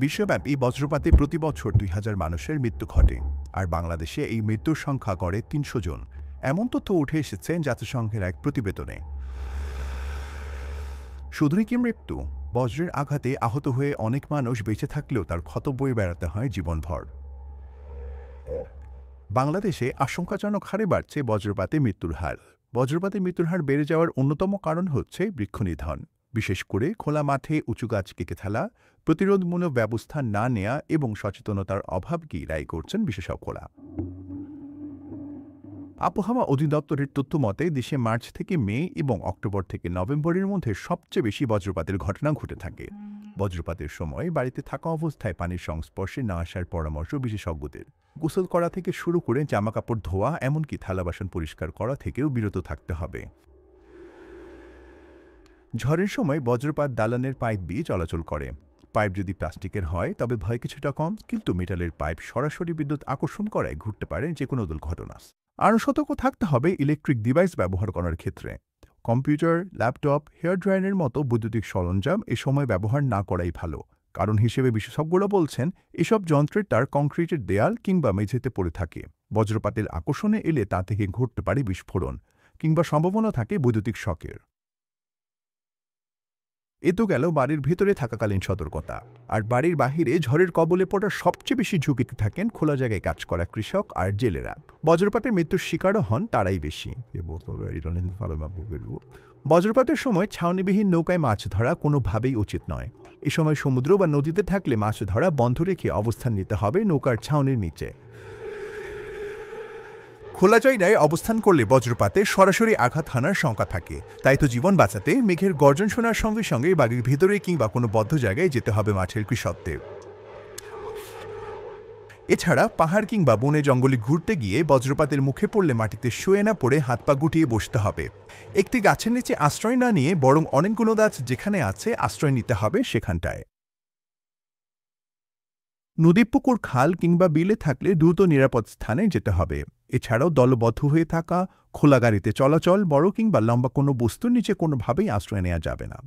বিশ্বব্যাপী বজ্রপাতে প্রতি বছর ২,০০০ মানুষের মৃত্যু ঘটে, আর বাংলাদেশে এই মৃত্যুর সংখ্যা গড়ে ৩০০ জন। এমন তথ্য উঠে এসেছে জাতিসংঘের এক প্রতিবেদনে। শুধুই কি মৃত্যু? বজ্রের আঘাতে আহত হয়ে অনেক মানুষ বেঁচে থাকলেও তার ক্ষত বয়ে বেড়াতে হয় জীবনভর। বাংলাদেশে আশঙ্কাজনক হারে বাড়ছে বজ্রপাতে মৃত্যুর হার। বজ্রপাতে মৃত্যুর হার বেড়ে যাওয়ার অন্যতম কারণ হচ্ছে বৃক্ষনিধন, বিশেষ করে খোলা মাঠে উঁচু গাছ কেটে ফেলা, প্রতিরোধমূলক ব্যবস্থা না নেওয়া এবং সচেতনতার অভাবকেই দায়ী করছেন বিশেষজ্ঞরা। আবহাওয়া অধিদপ্তরের তথ্য মতে দেশে মার্চ থেকে মে এবং অক্টোবর থেকে নভেম্বরের মধ্যে সবচেয়ে বেশি বজ্রপাতের ঘটনা ঘটে থাকে। বজ্রপাতের সময় বাড়িতে থাকা অবস্থায় পানির সংস্পর্শে না আসার পরামর্শ বিশেষজ্ঞদের। গোসল করা থেকে শুরু করে জামাকাপড় ধোয়া, এমনকি থালা বাসন পরিষ্কার করা থেকেও বিরত থাকতে হবে। ঝড়ের সময় বজ্রপাত দালানের পাইপ দিয়ে চলাচল করে। পাইপ যদি প্লাস্টিকের হয় তবে ভয় কিছুটা কম, কিন্তু মেটালের পাইপ সরাসরি বিদ্যুৎ আকর্ষণ করায় ঘটতে পারে যে কোনো দুর্ঘটনা। আরও সতর্ক থাকতে হবে ইলেকট্রিক ডিভাইস ব্যবহার করার ক্ষেত্রে। কম্পিউটার, ল্যাপটপ, হেয়ার ড্রায়ারের মতো বৈদ্যুতিক সরঞ্জাম এ সময় ব্যবহার না করাই ভালো। কারণ হিসেবে বিশেষজ্ঞরা বলছেন, এসব যন্ত্রের তার কংক্রিটের দেয়াল কিংবা মেঝেতে পড়ে থাকে। বজ্রপাতের আকর্ষণে এলে তা থেকে ঘটতে পারে বিস্ফোরণ কিংবা সম্ভাবনা থাকে বৈদ্যুতিক শকের। এ তো গেল বাড়ির ভেতরে থাকাকালীন সতর্কতা। আর বাড়ির বাহিরে ঝড়ের কবলে পড়ার সবচেয়ে বেশি ঝুঁকিতে থাকেন খোলা জায়গায় কাজ করা কৃষক আর জেলেরা। বজ্রপাতে মৃত্যুর শিকারও হন তারাই বেশি। বজ্রপাতের সময় ছাউনিবিহীন নৌকায় মাছ ধরা কোনোভাবেই উচিত নয়। এ সময় সমুদ্র বা নদীতে থাকলে মাছ ধরা বন্ধ রেখে অবস্থান নিতে হবে নৌকার ছাউনির নিচে। খোলা জায়গায় অবস্থান করলে বজ্রপাতে সরাসরি আঘাত হানার শঙ্কা থাকে। তাই তো জীবন বাঁচাতে মেঘের গর্জন শোনার সঙ্গে সঙ্গে বাড়ির ভেতরে কিংবা কোনো বদ্ধ জায়গায় যেতে হবে মাঠের কৃষকদের। এছাড়া পাহাড় কিংবা বনে জঙ্গলে ঘুরতে গিয়ে বজ্রপাতের মুখে পড়লে মাটিতে শুয়ে না পড়ে হাত পা গুটিয়ে বসতে হবে। একটি গাছের নিচে আশ্রয় না নিয়ে বরং অনেকগুলো গাছ যেখানে আছে আশ্রয় নিতে হবে সেখানটায়। নদী, পুকুর, খাল কিংবা বিলে থাকলে দ্রুত নিরাপদ স্থানে যেতে হবে। এছাড়াও দলবদ্ধ হয়ে থাকা, খোলা গাড়িতে চলাচল, বড় কিংবা লম্বা কোনো বস্তুর নিচে কোনোভাবেই আশ্রয় নেওয়া যাবে না।